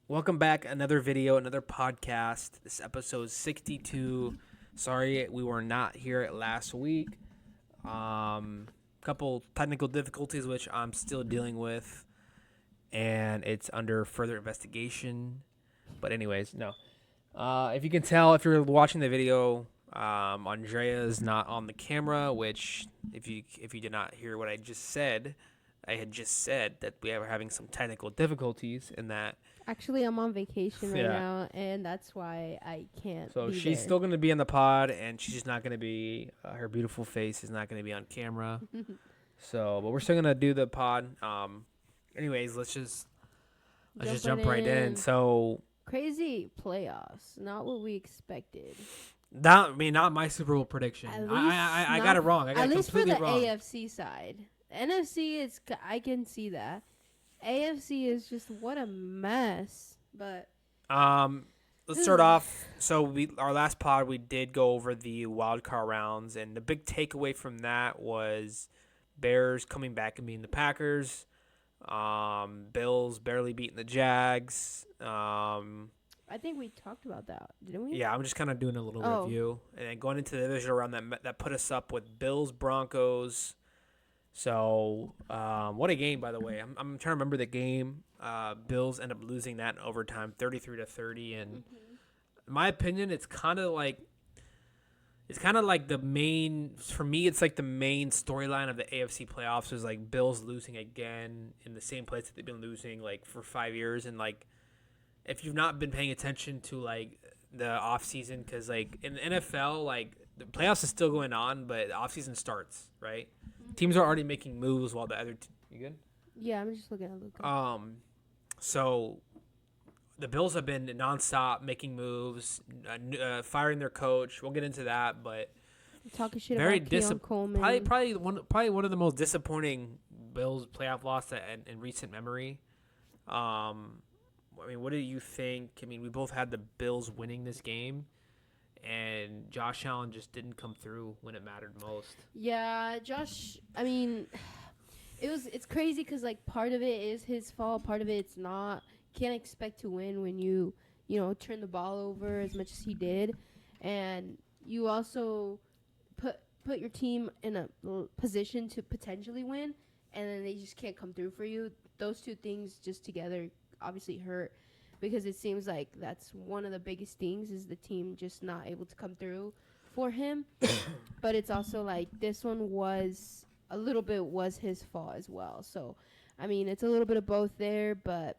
Welcome back. Another video, another podcast. This episode 62. Sorry we were not here last week. Couple technical difficulties which I'm still dealing with, and it's under further investigation. But anyways, no. If you can tell, if you're watching the video, Andrea is not on the camera. Which, if you did not hear what I had just said that we are having some technical difficulties, and that Actually, I'm on vacation right yeah. now, and that's why I can't So be she's there. still going to be in the pod, and she's just not going to be. Her beautiful face is not going to be on camera. So, but we're still going to do the pod. Anyways, let's just jump right in. In. So, Crazy playoffs, not what we expected. not my Super Bowl prediction. At I least I, I not. got it wrong. I got At it least for completely the wrong. AFC side. NFC is I can see that. AFC is just what a mess. But Um, let's start off. So our last pod we did go over the wild card rounds, and the big takeaway from that was Bears coming back and beating the Packers. Bills barely beating the Jags. I think we talked about that, didn't we? Yeah, I'm just kind of doing a little Oh, review, and then going into the divisional round that put us up with Bills Broncos. So, what a game, by the way. I'm trying to remember the game. Bills end up losing that in overtime, 33-30, and in my opinion, it's kind of like the main for me. It's like the main storyline of the AFC playoffs is like Bills losing again in the same place that they've been losing like for 5 years, and like if you've not been paying attention to like the off season, because like in the NFL, like the playoffs is still going on, but the off season starts, right? Teams are already making moves while the other. You good? yeah. I'm just looking at Luca. So the Bills have been nonstop making moves, firing their coach. We'll get into that, but Talking shit very about Keon Coleman. probably one of the most disappointing Bills playoff loss in recent memory. I mean, what do you think? I mean, we both had the Bills winning this game, and Josh Allen just didn't come through when it mattered most. Yeah, Josh. I mean, it's crazy because like part of it is his fault, part of it's not. Can't expect to win when you turn the ball over as much as he did, and you also put your team in a position to potentially win, and then they just can't come through for you. Those two things just together obviously hurt because it seems like that's one of the biggest things is the team just not able to come through for him. But it's also like this one was a little bit was his fault as well. So, I mean, it's a little bit of both there, but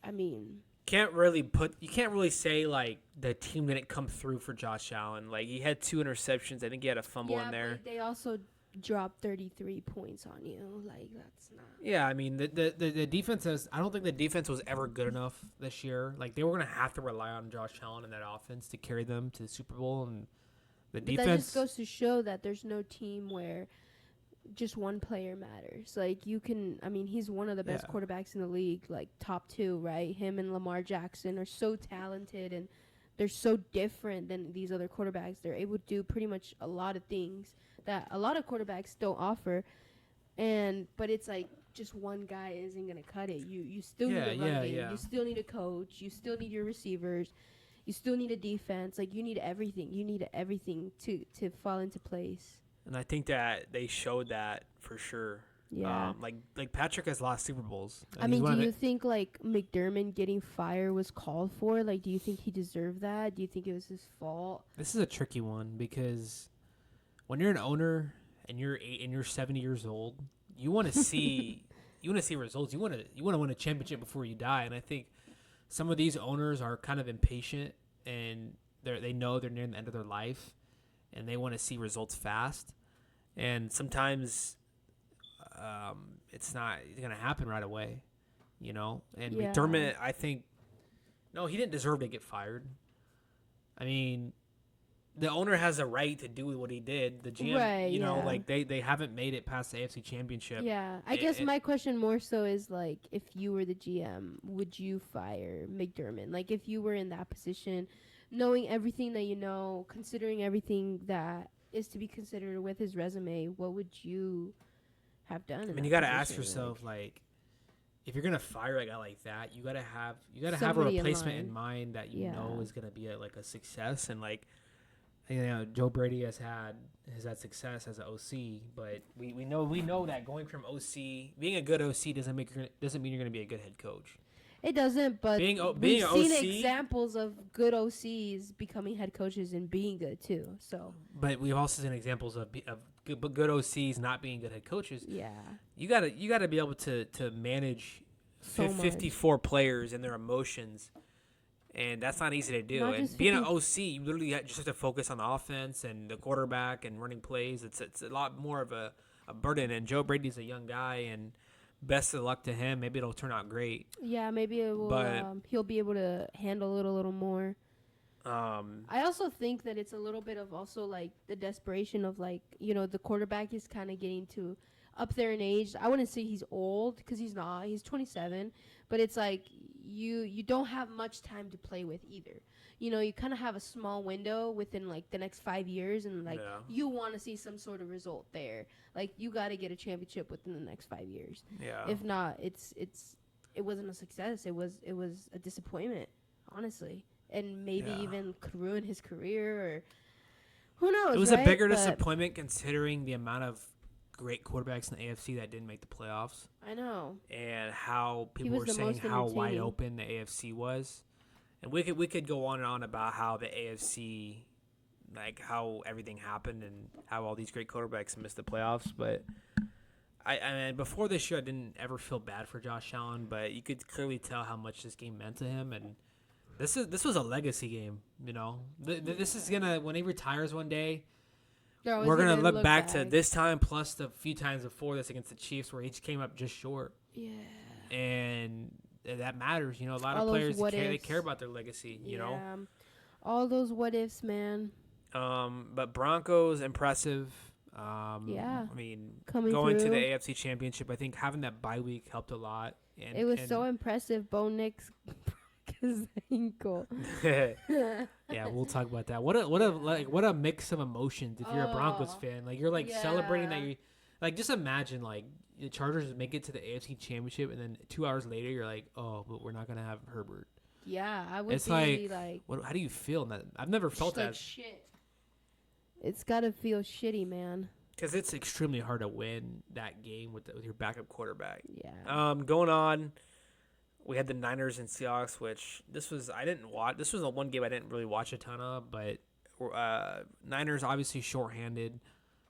I mean, You can't really say like the team didn't come through for Josh Allen. Like he had 2 interceptions. I think he had a fumble in yeah, there. but they also dropped 33 points on you. Like that's not. Yeah, I mean the defense is. I don't think the defense was ever good enough this year. Like they were gonna have to rely on Josh Allen and that offense to carry them to the Super Bowl, and the But that just defense. goes to show that there's no team where just one player matters. Like you can, I mean, he's one of the Yeah, best quarterbacks in the league, like top two, right? Him and Lamar Jackson are so talented and they're so different than these other quarterbacks. They're able to do pretty much a lot of things that a lot of quarterbacks don't offer. And but it's like just one guy isn't gonna cut it. You still need a run game. yeah. You still need a coach. You still need your receivers. You still need a defense. Like you need everything. You need everything to fall into place. And I think that they showed that for sure. Yeah. Like Patrick has lost Super Bowls. I And he's mean, do one of you the, think like McDermott getting fired was called for? Like, do you think he deserved that? Do you think it was his fault? This is a tricky one because when you're an owner and you're 70 years old, you want to see results. You want to win a championship before you die. And I think some of these owners are kind of impatient, and they know they're near the end of their life, and they want to see results fast. And sometimes it's not going to happen right away, you know. And Yeah. McDermott, I think, no, he didn't deserve to get fired. I mean, the owner has a right to do what he did. The GM, Right, yeah. like they haven't made it past the AFC Championship. Yeah. I It- guess it- my question more so is like, if you were the GM, would you fire McDermott? Like, if you were in that position, knowing everything that you know, considering everything that is to be considered with his resume, what would you have done? I mean, you got to ask yourself, like, if you're gonna fire a guy like that, you gotta have a Somebody in replacement in mind. mind that you Yeah. know is gonna be a success. And like, you know, Joe Brady has had success as an OC, but we know that going from OC, being a good OC doesn't mean you're gonna be a good head coach. It doesn't, but Being we've an seen OC, examples of good OCs becoming head coaches and being good too. So but we've also seen examples of good OCs not being good head coaches. yeah, You gotta be able to manage so much. 54 players and their emotions, and that's not easy to do. Not And just being an 50 OC, you literally just have to focus on the offense and the quarterback and running plays. It's a lot more of a burden. And Joe Brady's a young guy, and best of luck to him. Maybe it'll turn out great. Yeah, maybe it will. But He'll be able to handle it a little more. um, I also think that it's a little bit of also like the desperation of like, you know, the quarterback is kind of getting to up there in age. I wouldn't say he's old because he's not. He's 27, but it's like you don't have much time to play with either. You know, you kind of have a small window within like the next 5 years, and like Yeah. you want to see some sort of result there. Like you got to get a championship within the next 5 years. yeah. If not, it wasn't a success. It was a disappointment, honestly, and maybe Yeah. even could ruin his career or who knows. It was right? a bigger But disappointment considering the amount of great quarterbacks in the AFC that didn't make the playoffs, I know. and how people was were the saying most how wide entertaining. open the AFC was. And we could go on and on about how the AFC, like how everything happened and how all these great quarterbacks missed the playoffs. But I mean, before this year, I didn't ever feel bad for Josh Allen, but you could clearly tell how much this game meant to him. And this was a legacy game. You know, this is gonna, when he retires one day, They're always we're gonna look back to back. this time plus the few times before this against the Chiefs where he just came up just short. Yeah. And that matters. You know, a lot All of those players what they ifs. care about their legacy. You know. Yeah. All those what ifs, man. But Broncos impressive. Yeah. I mean, Coming going to through. the AFC Championship, I think having that bye week helped a lot. And It was so impressive. Bo Nix broke his ankle. yeah, we'll talk about that. What a mix of emotions if you're a Broncos Oh, fan. Like you're like celebrating that yeah. you like just imagine like the Chargers make it to the AFC Championship and then 2 hours later you're like, "Oh, but we're not going to have Herbert." Yeah, I would It's be like, how do you feel in that? I've never felt like that. shit. It's gotta feel shitty, man. Because it's extremely hard to win that game with your backup quarterback. Yeah. Going on, we had the Niners and Seahawks, which I didn't watch. This was the one game I didn't really watch a ton of, but Niners obviously shorthanded.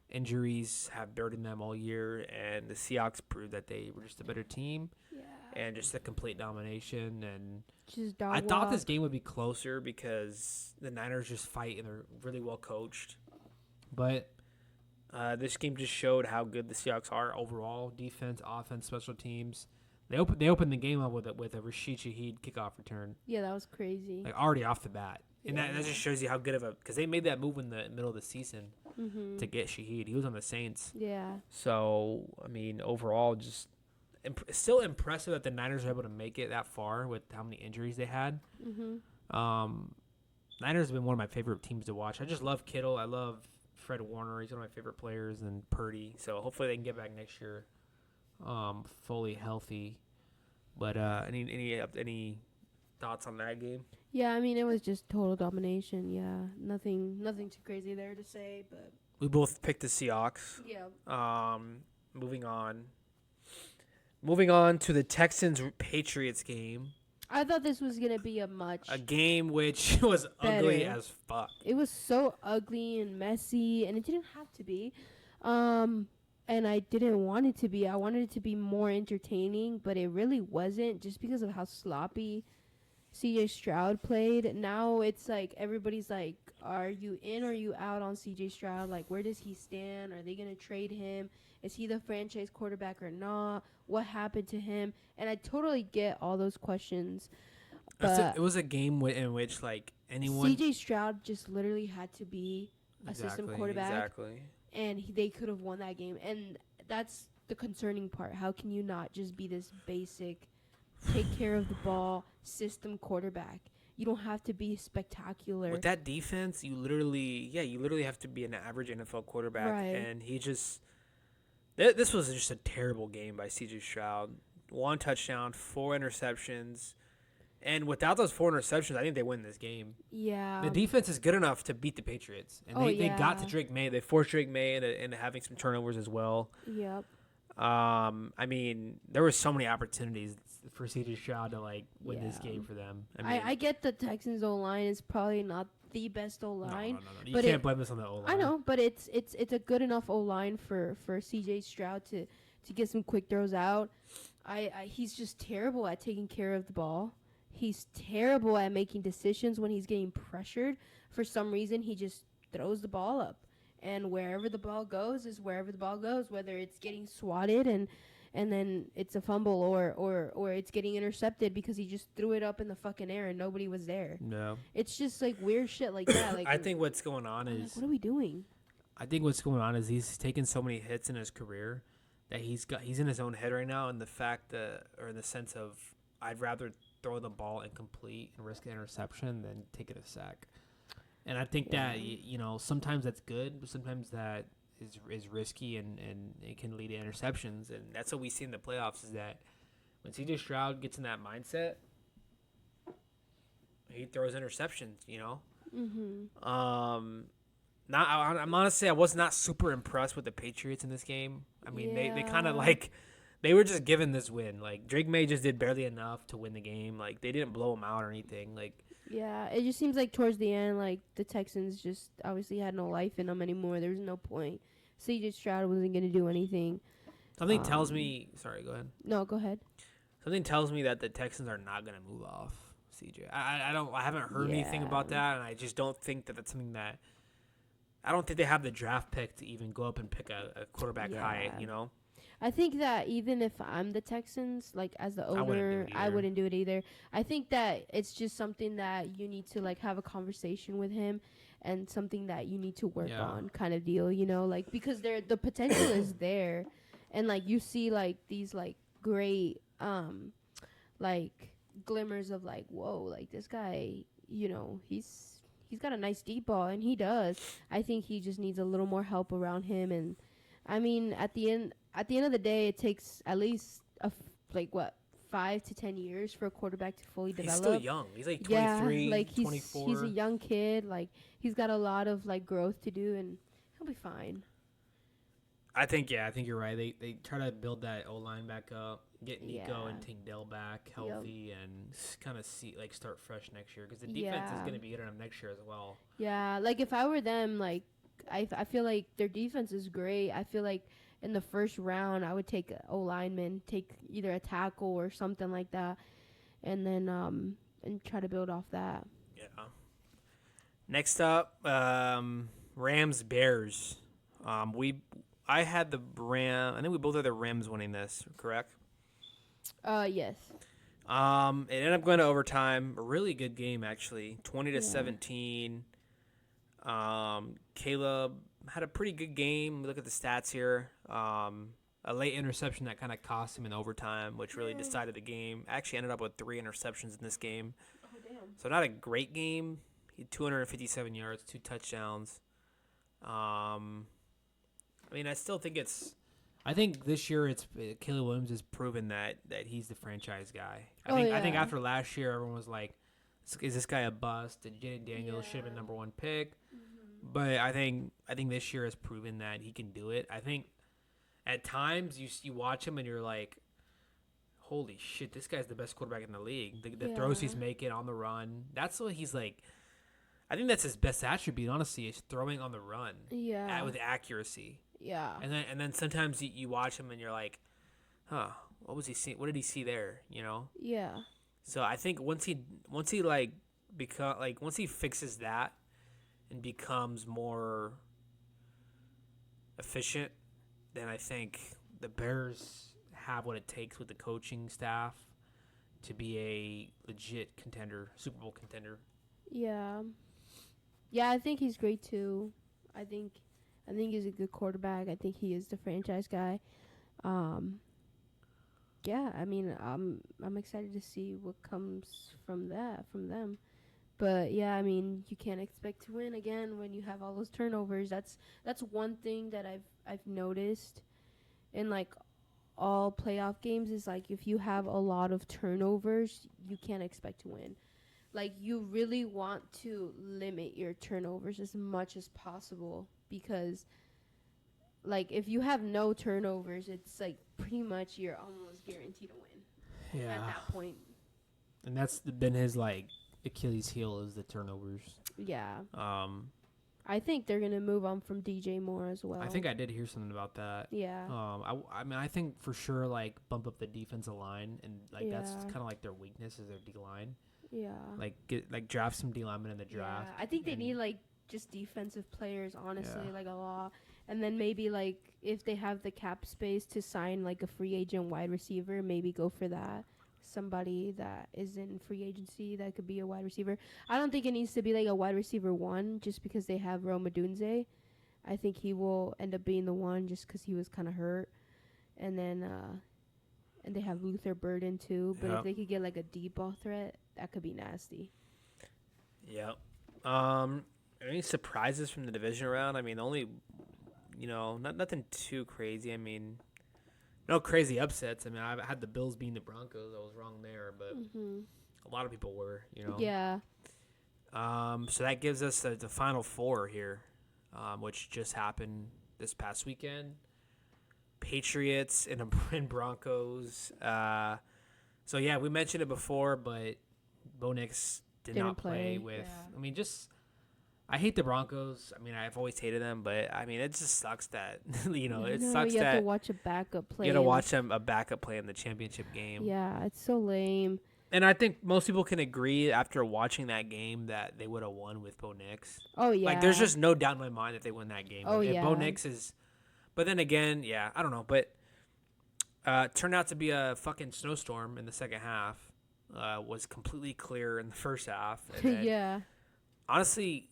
Injuries have burdened them all year, and the Seahawks proved that they were just a better team Yeah. and just a complete domination. And Just dog I thought this walk. game would be closer because the Niners just fight and they're really well coached. But this game just showed how good the Seahawks are overall: defense, offense, special teams. They opened the game up with a Rashid Shaheed kickoff return, Yeah, that was crazy. like already off the bat, and that Yeah. just shows you how good of a, because they made that move in the middle of the season Mhm. to get Shaheed. He was on the Saints, Yeah. so I mean overall just still impressive that the Niners were able to make it that far with how many injuries they had. Mhm. Niners have been one of my favorite teams to watch. I just love Kittle. I love Fred Warner. He's one of my favorite players, and Purdy. So hopefully they can get back next year, fully healthy. But any thoughts on that game? Yeah, I mean it was just total domination. Yeah, nothing too crazy there to say, but We both picked the Seahawks. yeah. Moving on to the Texans Patriots game. I thought this was gonna be A game which was ugly Better. as fuck. It was so ugly and messy, and it didn't have to be. And I didn't want it to be. I wanted it to be more entertaining, but it really wasn't, just because of how sloppy CJ Stroud played. Now it's like everybody's like, are you in or are you out on CJ Stroud? Like, where does he stand? Are they going to trade him? Is he the franchise quarterback or not? What happened to him? And I totally get all those questions. But It was a game in which like anyone CJ Stroud just literally had to be a system quarterback. Exactly. And they could have won that game. And that's the concerning part. How can you not just be this basic, take care of the ball, system quarterback? You don't have to be spectacular. With that defense, you literally have to be an average NFL quarterback, Right. and he just. This was just a terrible game by C.J. Stroud. 1 touchdown, 4 interceptions. And without those 4 interceptions, I think they win this game. Yeah. The defense is good enough to beat the Patriots. And Oh, they got to yeah. Drake May. They forced Drake May into having some turnovers as well. Yep. I mean, there were so many opportunities for CJ Stroud to like win this Yeah. game for them. I mean, I get the Texans O line is probably not the best O line. no. You but can't blame this on the O line. I know, but it's a good enough O line for CJ Stroud to get some quick throws out. He's just terrible at taking care of the ball. He's terrible at making decisions when he's getting pressured. For some reason, he just throws the ball up. And wherever the ball goes is wherever the ball goes, whether it's getting swatted and then it's a fumble or it's getting intercepted because he just threw it up in the fucking air and nobody was there. No. It's just like weird shit like that. Like I think what's going on I'm is like, what are we doing? I think what's going on is he's taken so many hits in his career that he's in his own head right now, and the fact that, or in the sense of, I'd rather throw the ball incomplete and risk an interception than take it a sack. And I think that sometimes that's good, but sometimes that is risky and it can lead to interceptions. And that's what we see in the playoffs is that when CJ Stroud gets in that mindset, he throws interceptions. Mm-hmm. I'm honestly, I was not super impressed with the Patriots in this game. I mean, they kind of Yeah. like, they were just given this win. Like, Drake May just did barely enough to win the game. Like, they didn't blow him out or anything. Like, Yeah, it just seems like towards the end, like the Texans just obviously had no life in them anymore. There was no point. CJ Stroud wasn't gonna do anything. something tells me, sorry, go ahead. No, go ahead. Something tells me that the Texans are not going to move off CJ. I haven't heard anything about that, and I just don't think that that's something that, I don't think they have the draft pick to even go up and pick a quarterback high, Yeah. I think that even if I'm the Texans, like as the I wouldn't do owner, it I either. wouldn't do it either. I think that it's just something that you need to like have a conversation with him and something that you need to work Yeah. on kind of deal, like because the potential is there and like you see like these like great like glimmers of like whoa, like this guy, he's got a nice deep ball and he does. I think he just needs a little more help around him and I mean at the end of the day it takes at least 5 to 10 years for a quarterback to fully develop. He's still young. He's like 23, yeah, like 24. he's a young kid, like he's got a lot of like growth to do and he'll be fine. I think you're right. They try to build that O line back up, get Nico Yeah. and Dell back healthy, and kind of start fresh next year because the defense is Yeah. going to be good enough next year as well. Yeah, like if I were them, like I feel like their defense is great. I feel like in the first round I would take a O lineman, take either a tackle or something like that, and then and try to build off that. Yeah. Next up, Rams Bears. I had the Ram. I think we both had the Rams winning this, correct? Yes. It ended up going to overtime. A really good game, actually. 20-17. Caleb had a pretty good game. Look at the stats here. A late interception that kind of cost him in overtime, which really decided the game. Actually ended up with 3 interceptions in this game. Oh damn. So not a great game. He had 257 yards, 2 touchdowns. I mean, I still think I think this year it's Caleb Williams has proven that he's the franchise guy. I think after last year, everyone was like, "Is this guy a bust?" And Jaden Daniels should have been #1 pick. Mm-hmm. But I think this year has proven that he can do it. I think at times you watch him and you're like, "Holy shit, this guy's the best quarterback in the league." The throws he's making on the run, that's what he's like. I think that's his best attribute, honestly, is throwing on the run. Yeah. With accuracy. Yeah. And then sometimes you watch him and you're like, huh, what was he seeing? What did he see there? Yeah. So I think once he once he fixes that and becomes more efficient, then I think the Bears have what it takes with the coaching staff to be a legit contender, Super Bowl contender. Yeah. Yeah, I think he's great too. I think he's a good quarterback. I think he is the franchise guy. Yeah, I mean, I'm excited to see what comes from them. But yeah, I mean, you can't expect to win again when you have all those turnovers. That's one thing that I've noticed in like all playoff games is like if you have a lot of turnovers, you can't expect to win. Like you really want to limit your turnovers as much as possible because like if you have no turnovers, it's like pretty much you're almost guaranteed to win at Yeah, that point. and that's been his like Achilles heel is the turnovers. Yeah. Um, I think they're going to move on from DJ Moore as well. I think I did hear something about that. Yeah. I mean, I think for sure, like bump up the defensive line, and like that's Yeah. kind of like their weakness is their D line. Yeah. Like draft some D linemen in the draft. Yeah. I think they and- need like just defensive players, honestly, Yeah. like a lot. And then maybe like if they have the cap space to sign like a free agent wide receiver, maybe go for that. Somebody that is in free agency that could be a wide receiver. I don't think it needs to be like a wide receiver one just because they have Rome Odunze. I think he will end up being the one just because he was kind of hurt. And then and they have Luther Burden too. But Yep. if they could get like a deep ball threat, that could be nasty. Yep. Any surprises from the division round? I mean, only, nothing too crazy. I mean, No crazy upsets. I mean, I had the Bills beating the Broncos. I was wrong there, but a lot of people were. Yeah. So that gives us the final four here, which just happened this past weekend. Patriots and Broncos. So yeah, we mentioned it before, but Bo Nix didn't not play with. yeah. I mean, I hate the Broncos. I mean, I've always hated them, but I mean, it just sucks that it sucks you have that to watch a backup play. you got to watch a backup play in the championship game. Yeah, it's so lame. And I think most people can agree after watching that game that they would have won with Bo Nix. Oh yeah. Like, there's just no doubt in my mind that they win that game. Oh, If Bo yeah. Nix is, but then again, yeah, I don't know. But turned out to be a fucking snowstorm in the second half. Was completely clear in the first half. And then, yeah. honestly,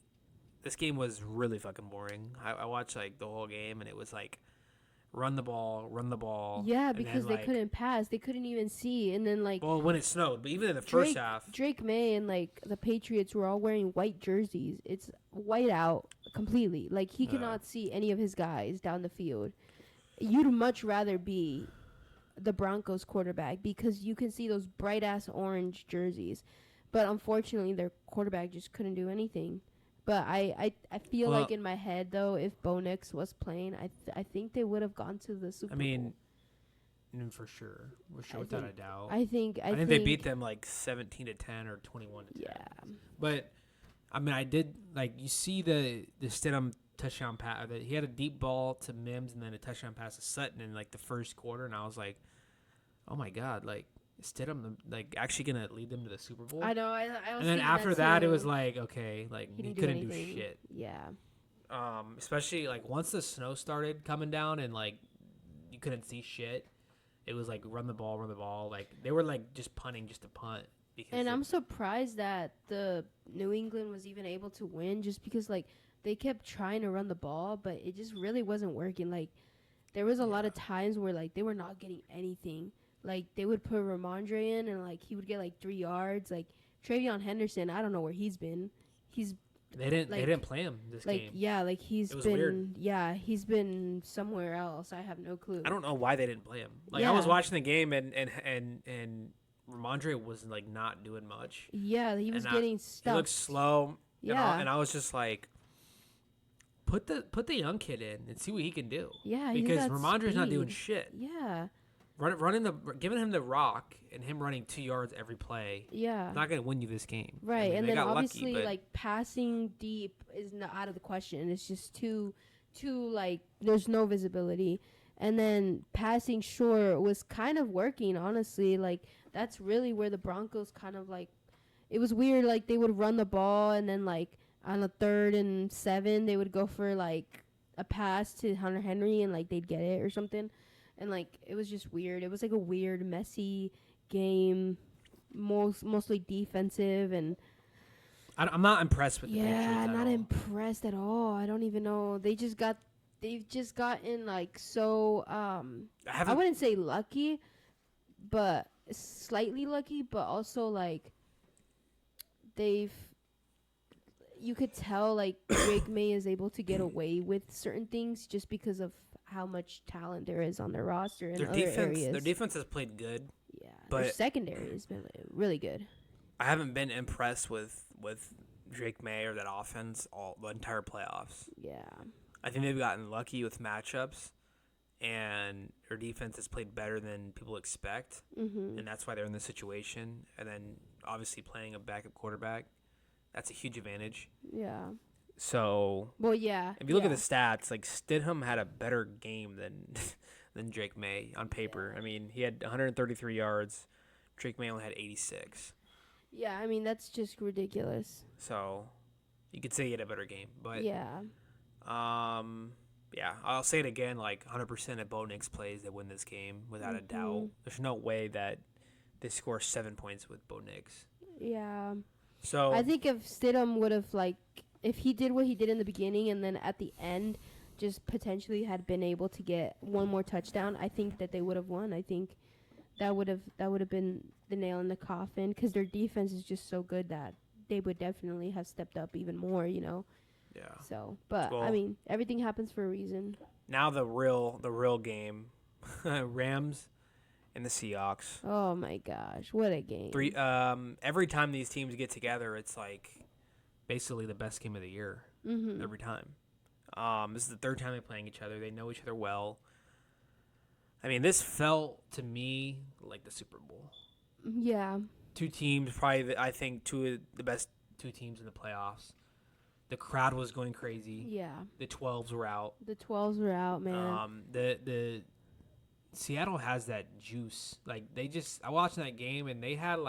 this game was really fucking boring. I watched like the whole game, and it was like run the ball. Yeah, and because then, they couldn't pass. They couldn't even see. And then like Well, when it snowed, but even in the first half, Drake May and like the Patriots were all wearing white jerseys. It's white out completely. Like he Yeah. cannot see any of his guys down the field. You'd much rather be the Broncos quarterback because you can see those bright ass orange jerseys. But unfortunately their quarterback just couldn't do anything. But I feel Well- like in my head though, if Bo Nix was playing, I think they would have gone to the Super I mean, Bowl. for sure, I without a think- doubt. I think I think they beat them like 17-10 or 21-10. Yeah. But I mean, I did like you see the Stidham touchdown pass. He had a deep ball to Mims and then a touchdown pass to Sutton in like the first quarter, and I was like, oh my god, like Stidham like actually gonna lead them to the Super Bowl. I know. I was And then thinking after that, it too. was like okay, like he didn't couldn't do anything. shit. Yeah. Especially like once the snow started coming down and like you couldn't see shit. It was like run the ball. Like they were like just punting just to punt. Because And I'm surprised that the New England was even able to win just because like they kept trying to run the ball, but it just really wasn't working. Like there was a lot of times where like they were not getting anything. Like they would put Ramondre in and like he would get like 3 yards. Like Travion Henderson, I don't know where he's been. they didn't like- play him this Like game. yeah, like he's It was been weird. yeah, he's been somewhere else. I have no clue. I don't know why they didn't play him. Like I was Yeah. watching the game and Ramondre was like not doing much. Yeah, he was And getting He stuck. looked slow. Yeah. And I was just like, put the young kid in and see what he can do. Yeah, he's Because got Ramondre's not doing speed. shit. Yeah. Giving him the rock and him running 2 yards every play. Yeah. Not gonna win you this game. Right, I mean, and they then got obviously lucky, but like passing deep is not out of the question. It's just too like there's no visibility. And then passing short was kind of working, honestly. Like that's really where the Broncos kind of like it was weird, like they would run the ball and then like on a 3rd and 7 they would go for like a pass to Hunter Henry and like they'd get it or something. And like it was just weird. It was like a weird, messy game, mostly defensive and I'm not impressed with the Patriots yeah, at not all. impressed at all. I don't even know. They've just gotten like so I haven't- wouldn't say lucky, but slightly lucky, but also like you could tell like Drake May is able to get away with certain things just because of how much talent there is on their roster in Their other areas. their defense has played good. Yeah, but their secondary has been really good. I haven't been impressed with Drake May or that offense the entire playoffs. Yeah. I think they've gotten lucky with matchups, and their defense has played better than people expect, and that's why they're in this situation. And then obviously playing a backup quarterback, that's a huge advantage. Yeah. So, well, yeah. If you look at the stats, like Stidham had a better game than than Drake May on paper. Yeah. I mean, he had 133 yards. Drake May only had 86. Yeah, I mean that's just ridiculous. So, you could say he had a better game, but yeah. Yeah, I'll say it again. Like 100% if Bo Nix plays, they win this game without a doubt. There's no way that they score 7 points with Bo Nix. Yeah. So I think if Stidham would have if he did what he did in the beginning and then at the end just potentially had been able to get one more touchdown, I think that they would have won. I think that would have been the nail in the coffin because their defense is just so good that they would definitely have stepped up even more, Yeah. So, but Well, I mean, everything happens for a reason. Now the real game, Rams and the Seahawks. Oh my gosh, what a game! Every time these teams get together, it's like basically the best game of the year. Every time. This is the third time they're playing each other. They know each other well. I mean, this felt to me like the Super Bowl. Yeah. Two teams, probably I think two of the best two teams in the playoffs. The crowd was going crazy. Yeah. The 12s were out. The 12s were out, man. The Seattle has that juice. Like I watched that game and they had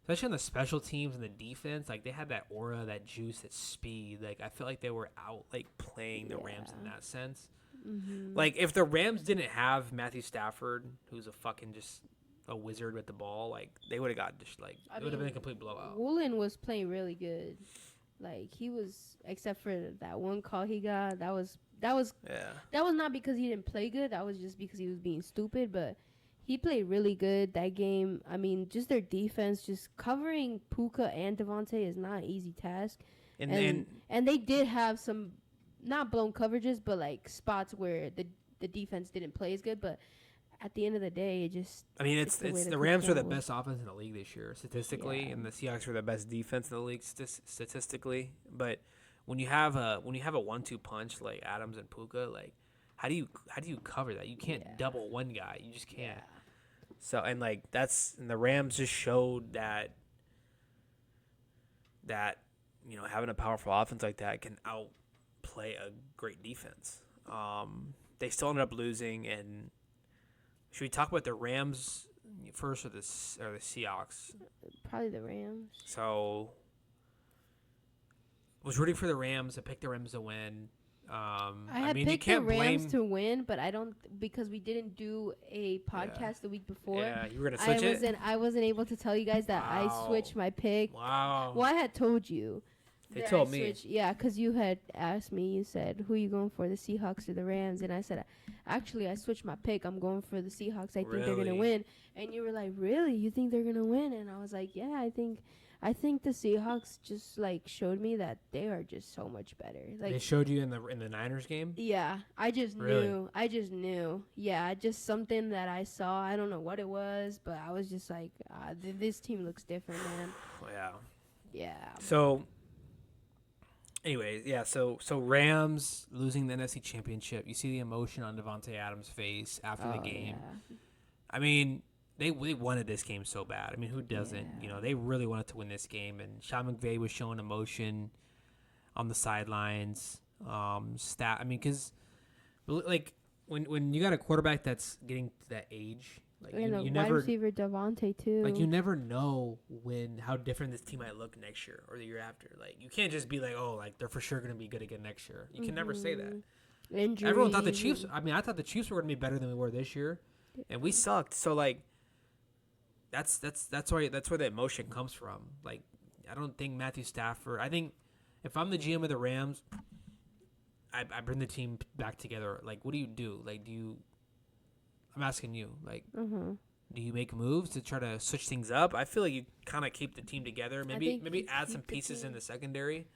especially on the special teams and the defense, they had that aura, that juice, that speed. I feel like they were out playing the Rams in that sense. If the Rams didn't have Matthew Stafford, who's a fucking just a wizard with the ball, they would have got just it would have been a complete blowout. Woolen was playing really good. He was, except for that one call he got, that was not because he didn't play good. That was just because he was being stupid. But he played really good that game. I mean, just their defense, just covering Puka and Devontae is not an easy task. And they did have some not blown coverages, but spots where the defense didn't play as good. But at the end of the day, it's the Rams are the best offense in the league this year statistically, and the Seahawks are the best defense in the league statistically. But when you have a 1-2 punch like Adams and Puka, how do you cover that? You can't double one guy. You just can't. Yeah. So and the Rams just showed that having a powerful offense like that can outplay a great defense. They still ended up losing. And should we talk about the Rams first or the Seahawks? Probably the Rams. So was rooting for the Rams. I picked the Rams to win. I mean, picked the Rams to win, but I don't, because we didn't do a podcast the week before. Yeah, you were gonna switch it. I wasn't able to tell you guys that I switched my pick. Wow. Well, I had told you. They told me. Yeah, because you had asked me. You said, "Who are you going for, the Seahawks or the Rams?" And I said, "Actually, I switched my pick. I'm going for the Seahawks. I think they're gonna win." And you were like, "Really? You think they're gonna win?" And I was like, "Yeah, I think the Seahawks just showed me that they are just so much better." They showed you in the Niners game? Yeah, I just knew. Yeah, just something that I saw. I don't know what it was, but I was just like, this team looks different, man. Yeah. Yeah. So anyways, yeah, so Rams losing the NFC Championship. You see the emotion on Devontae Adams' face after the game. Yeah. I mean, they wanted this game so bad. I mean, who doesn't? Yeah. They really wanted to win this game. And Sean McVay was showing emotion on the sidelines. Because when you got a quarterback that's getting to that age, and you wide never receiver Devontae too. you never know how different this team might look next year or the year after. You can't just be they're for sure going to be good again next year. You can never say that. Injuries. Everyone thought the Chiefs. I mean, I thought the Chiefs were going to be better than we were this year, and we sucked. So that's where the emotion comes from. I don't think Matthew Stafford. I think if I'm the GM of the Rams, I bring the team back together. What do you do? I'm asking you. Do you make moves to try to switch things up? I feel like you kind of keep the team together. Maybe add some pieces in the secondary.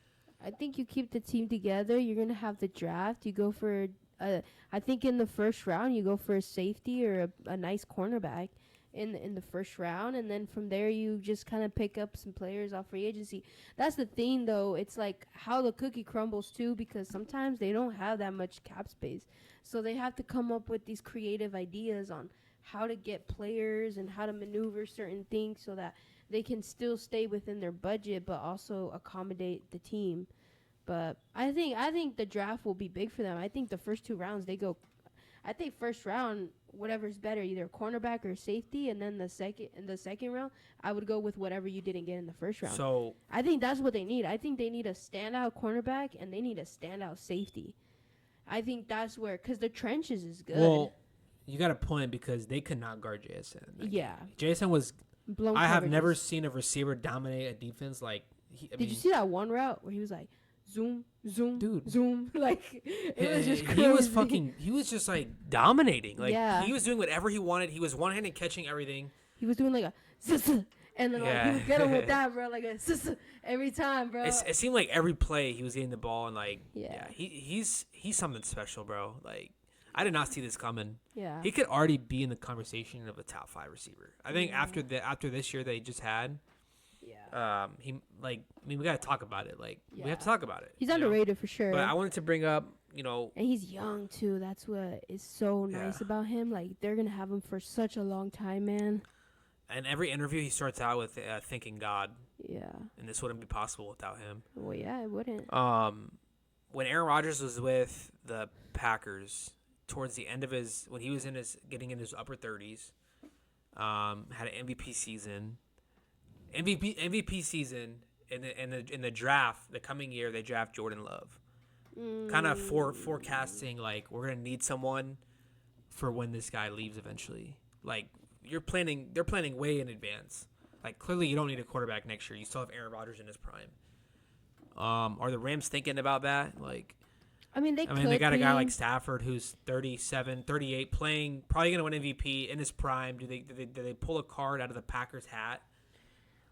I think you keep the team together. You're gonna have the draft. You go for I think in the first round you go for a safety or a nice cornerback in the first round, and then from there you just kind of pick up some players off free agency. That's the thing, though. It's like how the cookie crumbles too, because sometimes they don't have that much cap space, so they have to come up with these creative ideas on how to get players and how to maneuver certain things so that they can still stay within their budget but also accommodate the team. But I think the draft will be big for them. I think the first 2 rounds they go. I think first round whatever's better, either cornerback or safety, and then the second round I would go with whatever you didn't get in the first round. So I think that's what they need. I think they need a standout cornerback and they need a standout safety. I think that's where, because the trenches is good. well, you got a point because they could not guard JSN. Yeah. JSN was. Blown I have coverages. never seen a receiver dominate a defense like. Did you see that one route where he was like, zoom, zoom, Dude. zoom? Like, it was just crazy. He was just like dominating. Like Yeah. he was doing whatever he wanted. He was one-handed catching everything. He was doing like a sissa, and then like Yeah. he would get him with that, bro, like a sissa every time, bro. It seemed like every play he was getting the ball and like Yeah. he's something special, bro. Like I did not see this coming. Yeah. He could already be in the conversation of a top 5 receiver. I think after this year they just had, Yeah. we got to talk about it. Like we Yeah. have to talk about it. He's you know? underrated for sure. But I wanted to bring up, And he's young too. That's what is so nice Yeah. about him. Like they're gonna have him for such a long time, man. in every interview he starts out with thanking God, Yeah. and this wouldn't be possible without him. Well, yeah, it wouldn't. When Aaron Rodgers was with the Packers, towards the end of when he was getting in his upper 30s, had an MVP season. MVP season in the draft the coming year they draft Jordan Love. Kind of forecasting like we're gonna need someone for when this guy leaves eventually. Like they're planning way in advance. Like clearly you don't need a quarterback next year. You still have Aaron Rodgers in his prime. Are the Rams thinking about that? Like, they got a guy like Stafford who's 37, 38, playing, probably going to win MVP in his prime. Do they pull a card out of the Packers hat?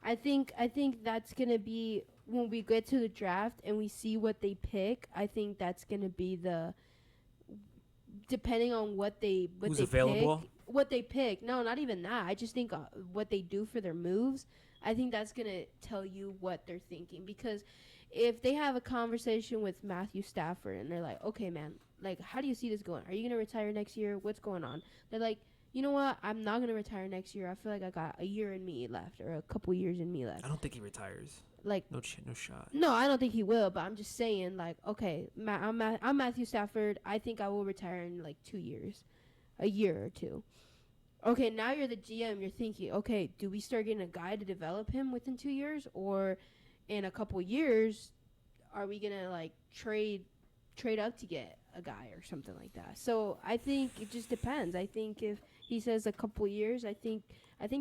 I think that's gonna be when we get to the draft and we see what they pick. I think that's gonna be depending on what they Who's available? pick, what they pick. No, not even that. I just think what they do for their moves. I think that's gonna tell you what they're thinking, because if they have a conversation with Matthew Stafford and they're like, okay, man, like, how do you see this going? Are you going to retire next year? What's going on? They're like, you know what? I'm not going to retire next year. I feel like I got a year in me left or a couple years in me left. I don't think he retires. Like, no shot. No, I don't think he will, but I'm just saying, like, okay, I'm Matthew Stafford. I think I will retire in, like, 2 years, a year or two. Okay, now you're the GM. You're thinking, okay, do we start getting a guy to develop him within 2 years, or in a couple years, are we gonna like trade up to get a guy or something like that? So I think it just depends. I think if he says a couple years, I think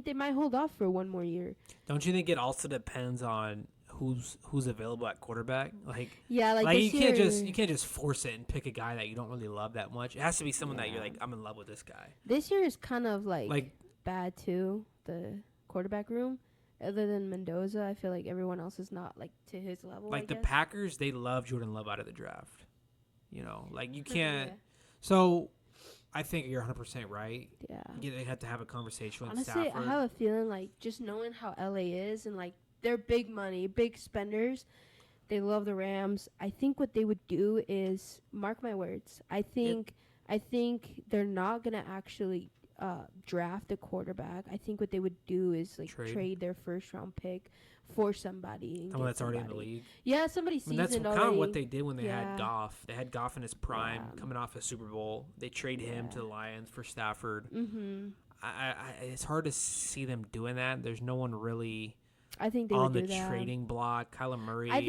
they might hold off for 1 more year. Don't you think it also depends on who's available at quarterback? Like yeah, like you this can't just force it and pick a guy that you don't really love that much. It has to be someone that you're like, I'm in love with this guy. This year is kind of like bad too, the quarterback room. Other than Mendoza, I feel like everyone else is not like to his level. Like the Packers, they love Jordan Love out of the draft. Like you can't. Yeah. So I think you're 100% right. Yeah. They have to have a conversation with Honestly, Stafford. I have a feeling like just knowing how LA is and like they're big money, big spenders. They love the Rams. I think what they would do is, mark my words, I think they're not gonna actually draft a quarterback. I think what they would do is like trade their first round pick for somebody. Someone that's already in the league. Yeah, somebody seasoned that's already. kind of what they did when they had Goff. They had Goff in his prime, coming off a Super Bowl. They trade him to the Lions for Stafford. Mm-hmm. It's hard to see them doing that. There's no one really. I think they on would the do that. trading block. Kyler Murray. I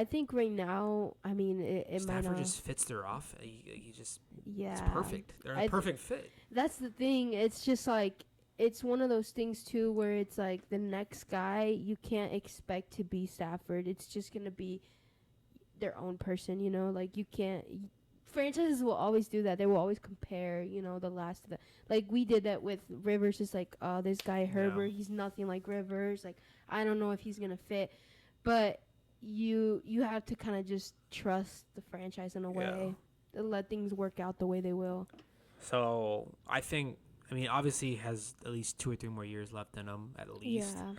think right now, it Stafford might not. just fits their off. He just Yeah, it's perfect. They're a perfect fit. That's the thing. It's just like it's one of those things too, where it's like the next guy you can't expect to be Stafford. It's just gonna be their own person. Like you can't. Franchises will always do that. They will always compare, the last of the. Like, we did that with Rivers. It's like, oh, this guy Herbert, he's nothing like Rivers. Like, I don't know if he's going to fit. But you have to kind of just trust the franchise in a way. let things work out the way they will. So I think, I mean, obviously he has at least 2 or 3 more years left in him, at least. Yeah.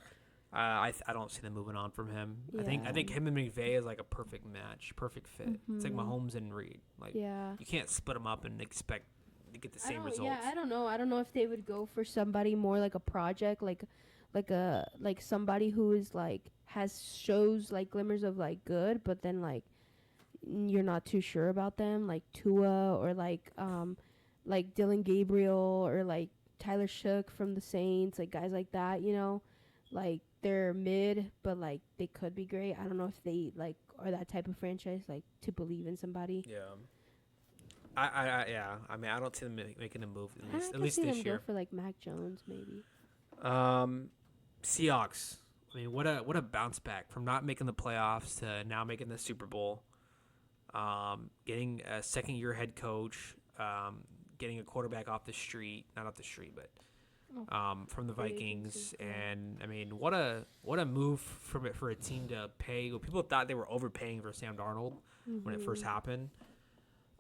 I don't see them moving on from him. Yeah. I think him and McVay is like a perfect match, perfect fit. It's like Mahomes and Reed. Like Yeah. you can't split them up and expect to get the same results. Yeah, I don't know. I don't know if they would go for somebody more like a project, like somebody who is like shows like glimmers of like good, but then like you're not too sure about them, like Tua or like Dylan Gabriel or like Tyler Shook from the Saints, like guys like that, you know, like they're mid, but like they could be great. I don't know if they like are that type of franchise, like to believe in somebody. Yeah. Yeah. I mean, I don't see them making a move at least see this them year. go for like Mac Jones maybe. Seahawks. I mean, what a bounce back from not making the playoffs to now making the Super Bowl. Getting a second-year head coach. Getting a quarterback off the street, not off the street, but from the Vikings. And I mean, what a move for a team to pay. Well, people thought they were overpaying for Sam Darnold when it first happened.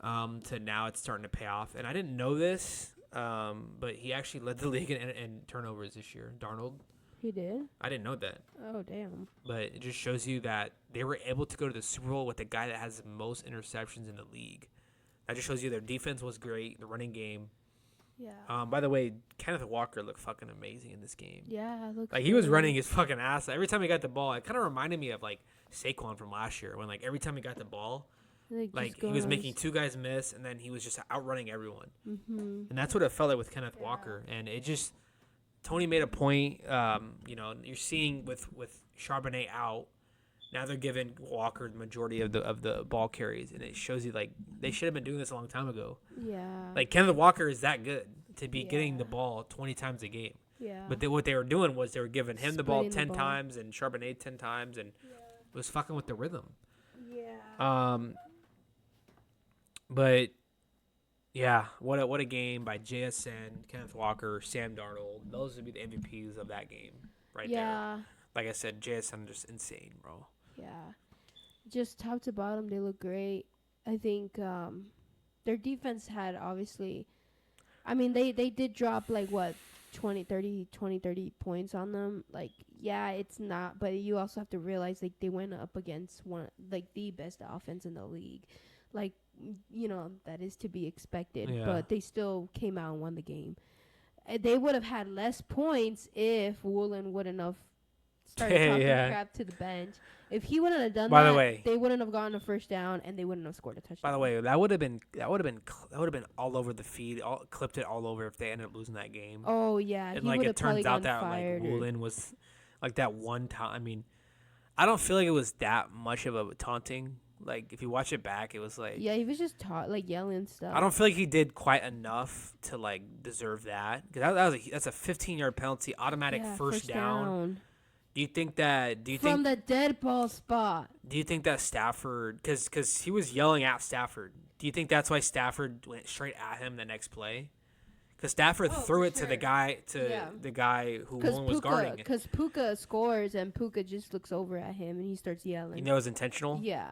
To now it's starting to pay off. And I didn't know this, but he actually led the league in turnovers this year. Darnold. He did? I didn't know that. Oh, damn. But it just shows you that they were able to go to the Super Bowl with the guy that has the most interceptions in the league. That just shows you their defense was great, the running game. Yeah. By the way, Kenneth Walker looked fucking amazing in this game. Yeah, looks like he was running his fucking ass. Every time he got the ball, it kind of reminded me of like Saquon from last year when like every time he got the ball, like he was making 2 guys miss and then he was just outrunning everyone. And that's what it felt like with Kenneth Walker. And it just Tony made a point. You know, you're seeing with Charbonnet out. Now they're giving Walker the majority of the ball carries, and it shows you like they should have been doing this a long time ago. Yeah. Like Kenneth Walker is that good to be getting the ball 20 times a game. Yeah. But what they were doing was they were giving him the ball 10 times and Charbonnet 10 times, and it was fucking with the rhythm. Yeah. But yeah, what a game by JSN, Kenneth Walker, Sam Darnold. Those would be the MVPs of that game right there. Like I said, JSN just insane, bro. Yeah. Just top to bottom, they look great. I think their defense had obviously, I mean, they did drop like what, 20, 30 points on them. Like, yeah, it's not, but you also have to realize like they went up against one, like the best offense in the league. Like, you know, that is to be expected, but they still came out and won the game. They would have had less points if Woolen wouldn't have started talking crap to the bench. If he wouldn't have done that, they wouldn't have gotten a first down and they wouldn't have scored a touchdown. By the way, that would have been all over the feed, clipped it all over if they ended up losing that game. Oh yeah, and like it turns out that like Woolen was like that one time. I mean, I don't feel like it was that much of a taunting. Like if you watch it back, it was like he was just like yelling stuff. I don't feel like he did quite enough to like deserve that because that's a 15-yard penalty, automatic first down. Do you think from the dead ball spot? Do you think that Stafford, because he was yelling at Stafford? Do you think that's why Stafford went straight at him the next play? Because Stafford threw it to the guy who Woolen was guarding. Because Puka scores and Puka just looks over at him and he starts yelling. You know it was intentional. Yeah.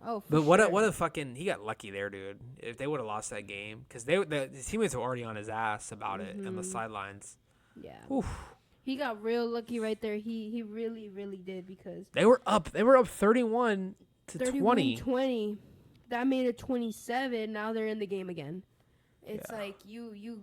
Oh. But what a fucking he got lucky there, dude. If they would have lost that game, because the teammates were already on his ass about it on the sidelines. Yeah. Oof. He got real lucky right there. He really, really did because they were up 31 to 20. That made it 27. Now they're in the game again. It's like you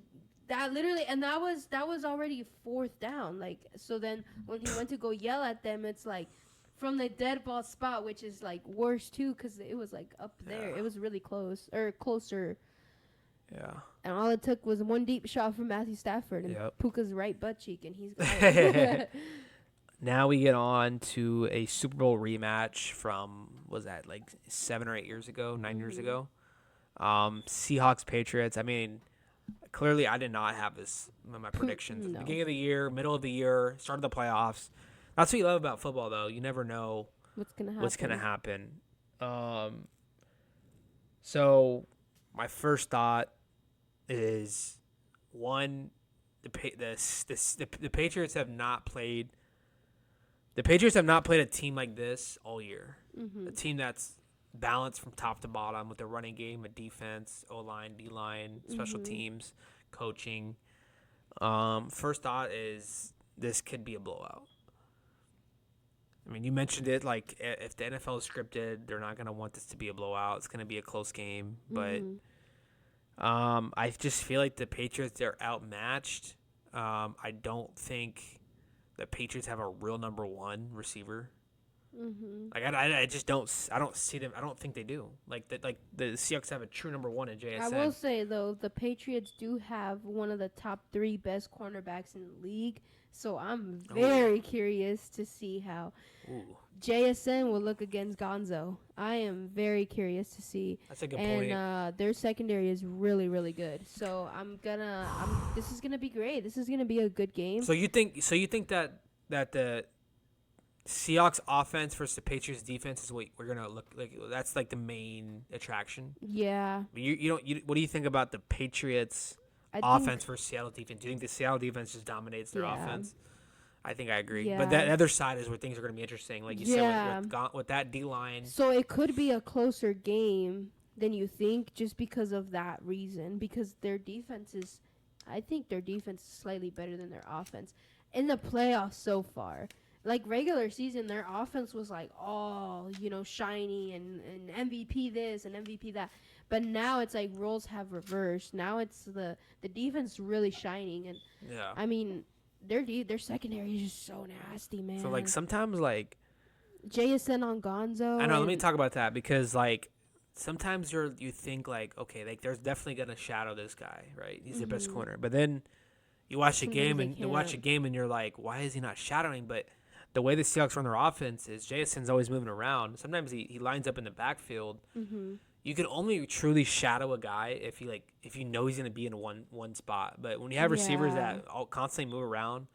that literally, and that was already 4th down. Like, so then when he went to go yell at them, it's like from the dead ball spot, which is like worse too because it was like up there. It was really close or closer. Yeah. And all it took was one deep shot from Matthew Stafford and Puka's right butt cheek, and he's got it. Now we get on to a Super Bowl rematch from, was that like 7 or 8 years ago, 9 years ago? Seahawks Patriots. I mean, clearly I did not have this in my predictions. No. Beginning of the year, middle of the year, start of the playoffs. That's what you love about football, though. You never know what's gonna happen. So my first thought is one, the Patriots have not played. The Patriots have not played a team like this all year. A team that's balance from top to bottom with the running game, a defense, O-line, D-line, special teams, coaching. First thought is this could be a blowout. I mean, you mentioned it, like, if the NFL is scripted, they're not going to want this to be a blowout. It's going to be a close game. But I just feel like the Patriots, they're outmatched. I don't think the Patriots have a real number one receiver. Like, I just don't see them. I don't think they do. Like the Seahawks have a true number one in JSN. I will say, though, the Patriots do have one of the top 3 best cornerbacks in the league. So I'm very curious to see how JSN will look against Gonzo. I am very curious to see. That's a good point. And their secondary is really, really good. So this is gonna be great. This is gonna be a good game. So you think that the Seahawks offense versus the Patriots defense is what we're gonna look like? That's like the main attraction. Yeah. What do you think about the Patriots offense versus Seattle defense? Do you think the Seattle defense just dominates their offense? I think I agree. Yeah. But that other side is where things are going to be interesting. Like you said, with that D-line. So it could be a closer game than you think just because of that reason. Because their defense is, I think their defense is slightly better than their offense. In the playoffs so far. Like regular season, their offense was like all, shiny and MVP this and MVP that. But now it's like roles have reversed. Now it's the defense really shining. And I mean, their secondary is just so nasty, man. So like sometimes like JSN on Gonzo. I know. Let me talk about that because like sometimes you think like okay, like there's definitely gonna shadow this guy, right? He's the best corner. But then you watch a game and you're like, why is he not shadowing? But the way the Seahawks run their offense is JSN's always moving around. Sometimes he lines up in the backfield. You can only truly shadow a guy if you know he's going to be in one spot. But when you have receivers that all constantly move around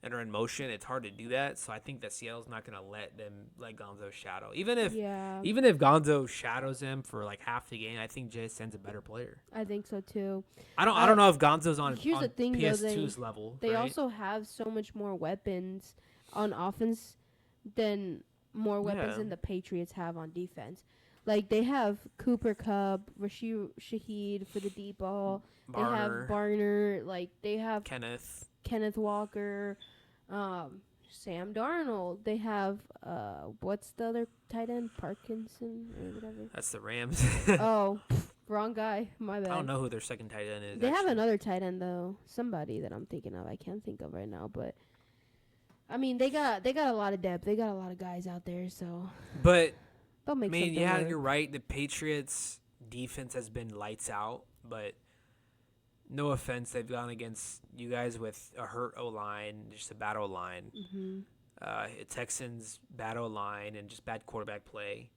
and are in motion, it's hard to do that. So I think that Seattle's not going to let Gonzo shadow. Even if Gonzo shadows him for like half the game, I think JSN's a better player. I think so too. I don't know if Gonzo's on the thing, PS2's level. They also have so much more weapons on offense than more weapons than the Patriots have on defense. Like, they have Cooper Kupp, Rashid Shaheed for the deep ball. They have Barner. Like, they have Kenneth Walker, Sam Darnold. They have, what's the other tight end? Parkinson or whatever? That's the Rams. Wrong guy. My bad. I don't know who their second tight end is. They have another tight end, though. Somebody that I'm thinking of. I can't think of right now, but I mean, they got a lot of depth. They got a lot of guys out there, so. But they'll make something work. You're right. The Patriots defense has been lights out, but no offense, they've gone against you guys with a hurt O-line, just a bad O-line. Texans bad O-line and just bad quarterback play,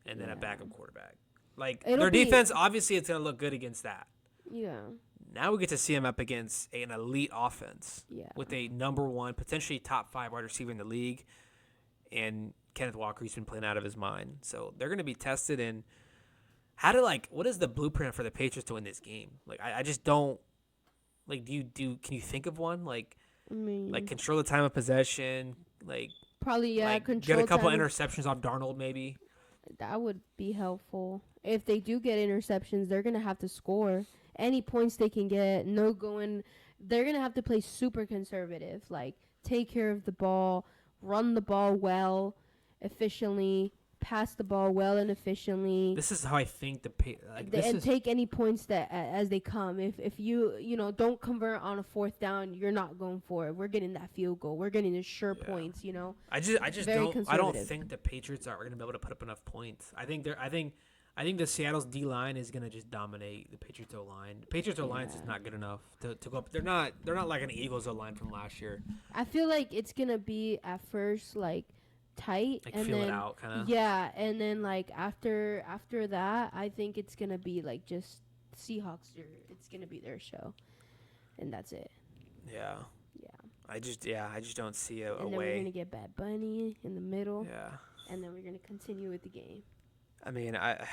and then a backup quarterback. Like their defense, obviously, it's gonna look good against that. Yeah. Now we get to see him up against an elite offense with a number one, potentially top 5 wide receiver in the league, and Kenneth Walker, he's been playing out of his mind. So they're going to be tested in what is the blueprint for the Patriots to win this game? Like, I just don't, like, can you think of one? Like, like control the time of possession, like, probably, like control get a couple time. interceptions off Darnold maybe. That would be helpful. If they do get interceptions, they're going to have to score. Any points they can get, they're going to have to play super conservative. Like, take care of the ball, run the ball well, efficiently, pass the ball well and efficiently. This is how I think take any points that as they come. If you don't convert on a 4th down, you're not going for it. We're getting that field goal. We're getting the sure points. I don't think the Patriots are going to be able to put up enough points. I think the Seattle's D-line is going to just dominate the Patriots O-line. The Patriots O-line is just not good enough to go up. They're not like an Eagles O-line from last year. I feel like it's going to be at first like tight, like and feel then it out kind of. Yeah, and then like after that, I think it's going to be like just Seahawks. It's going to be their show. And that's it. Yeah. I just don't see a way. And then we're going to get Bad Bunny in the middle. Yeah. And then we're going to continue with the game. I mean, I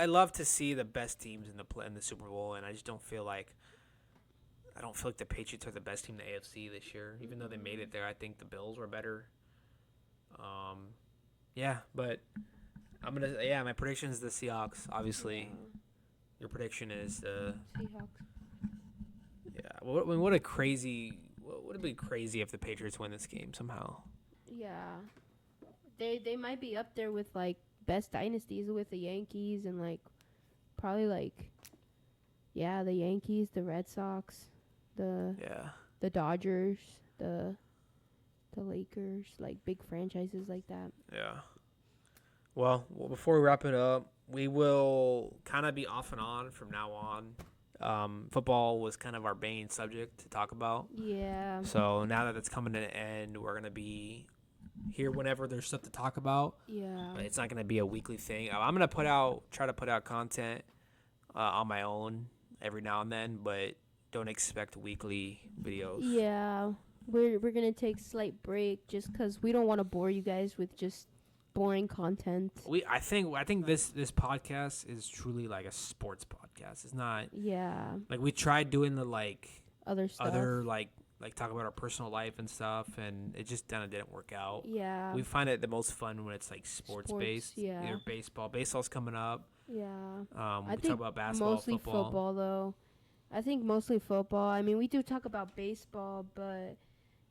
love to see the best teams in the Super Bowl, and I just don't feel like the Patriots are the best team in the AFC this year. Even though they made it there, I think the Bills were better. But My prediction is the Seahawks. Obviously, your prediction is the Seahawks. yeah. What a crazy. What would it be crazy if the Patriots win this game somehow? Yeah. They might be up there with like best dynasties with the Yankees and like probably like the Yankees, the Red Sox, the Dodgers, the Lakers, like big franchises like that. Yeah. Well, before we wrap it up, we will kind of be off and on from now on. Football was kind of our main subject to talk about. Yeah. So now that it's coming to an end, we're gonna be here whenever there's stuff to talk about. Yeah. But it's not gonna be a weekly thing. I'm gonna try to put out content on my own every now and then, but don't expect weekly videos. Yeah. We're gonna take a slight break just because we don't want to bore you guys with just boring content. I think this podcast is truly like a sports podcast. It's not. Yeah. Like we tried doing the Other stuff. like talk about our personal life and stuff, and it just kind of didn't work out. Yeah. We find it the most fun when it's like sports based. Yeah. Either baseball's coming up. Yeah. We talk about basketball, mostly football though. I think mostly football. I mean, we do talk about baseball, but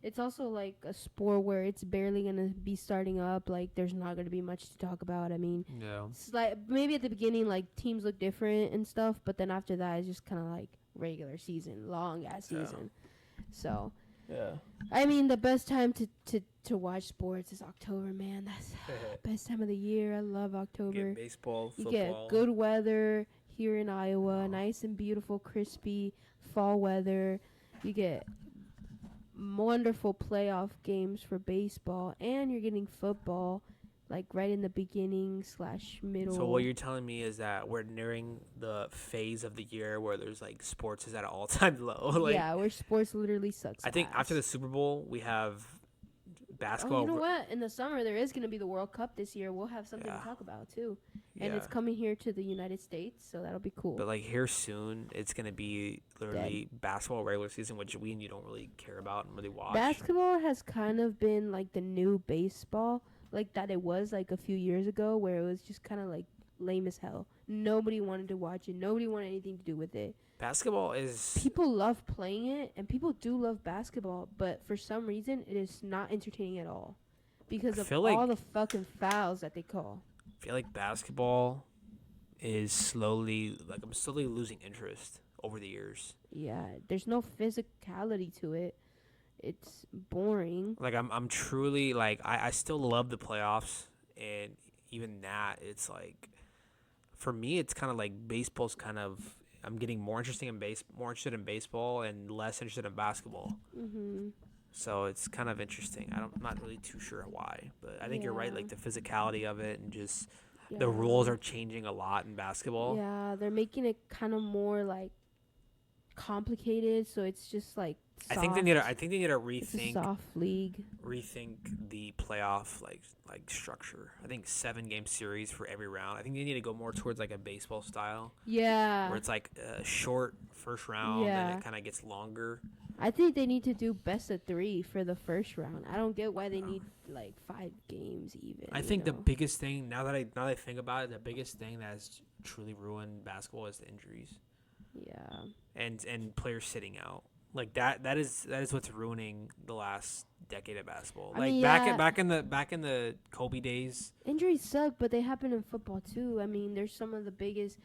it's also like a sport where it's barely going to be starting up. Like, there's not going to be much to talk about. I mean, it's like maybe at the beginning, like, teams look different and stuff, but then after that, it's just kind of like regular season, long-ass season. So, I mean, the best time to watch sports is October, man. That's best time of the year. I love October. You get baseball, football. You get good weather here in Iowa, nice and beautiful, crispy fall weather. You get wonderful playoff games for baseball, and you're getting football like right in the beginning / middle. So what you're telling me is that we're nearing the phase of the year where there's like sports is at an all-time low. Where sports literally sucks. I think after the Super Bowl we have basketball. Oh, you know what? In the summer there is going to be the World Cup this year. We'll have something to talk about too. And it's coming here to the United States, so that'll be cool. But like here soon, it's gonna be literally basketball regular season, which we and you don't really care about and really watch. Basketball has kind of been like the new baseball, like that it was like a few years ago, where it was just kind of like lame as hell. Nobody wanted to watch it. Nobody wanted anything to do with it. Basketball is... People love playing it, and people do love basketball, but for some reason, it is not entertaining at all because of all the fucking fouls that they call. I feel like basketball is slowly... Like, I'm slowly losing interest over the years. Yeah, there's no physicality to it. It's boring. Like, I'm truly... Like, I still love the playoffs, and even that, it's like... For me, it's kind of like baseball's kind of... I'm getting more interested in baseball and less interested in basketball. Mm-hmm. So it's kind of interesting. I'm not really too sure why, but I think you're right. Like the physicality of it and just the rules are changing a lot in basketball. Yeah, they're making it kind of more like complicated. So it's just like soft. I think they need to rethink. It's a soft league. Rethink the playoff like structure. I think 7-game series for every round. I think they need to go more towards like a baseball style. Yeah. Where it's like a short first round and it kind of gets longer. I think they need to do best of 3 for the first round. I don't get why they need like 5 games even. I think the biggest thing now that I think about it, the biggest thing that has truly ruined basketball is the injuries. Yeah. And players sitting out. Like that is what's ruining the last decade of basketball. I like mean, back in the Kobe days. Injuries suck, but they happen in football too. I mean, there's some of the biggest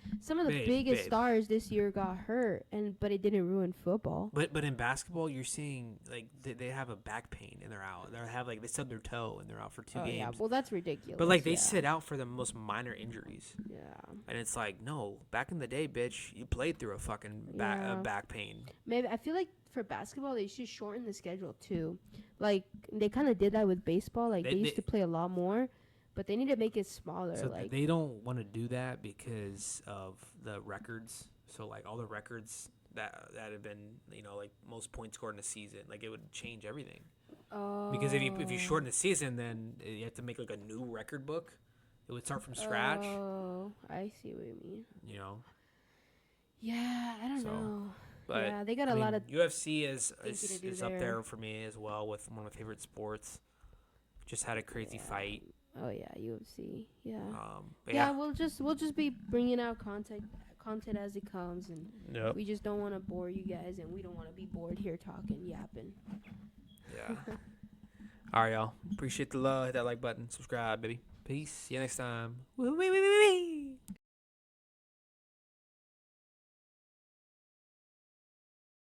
stars this year got hurt, but it didn't ruin football. But in basketball, you're seeing like they have a back pain and they're out. They stubbed their toe and they're out for 2 games. Yeah, well that's ridiculous. But like they sit out for the most minor injuries. Yeah. And it's like, no, back in the day, bitch, you played through a fucking back pain. Maybe I feel like for basketball they should shorten the schedule too. Like they kind of did that with baseball. Like they used to play a lot more, but they need to make it smaller. So like they don't want to do that because of the records. So like all the records that have been, like most points scored in a season, like it would change everything. Oh. Because if you shorten the season, then you have to make like a new record book. It would start from scratch. Oh, I see what you mean. Yeah, I don't know. But yeah, they got a lot of UFC is up there for me as well with one of my favorite sports. Just had a crazy fight. Oh yeah, UFC. Yeah. But Yeah, we'll just be bringing out content as it comes, and Yep. we just don't want to bore you guys, and we don't want to be bored here talking, yapping. Yeah. All right, y'all. Appreciate the love. Hit that like button. Subscribe, baby. Peace. See you next time. Woo, wee, wee, wee, wee.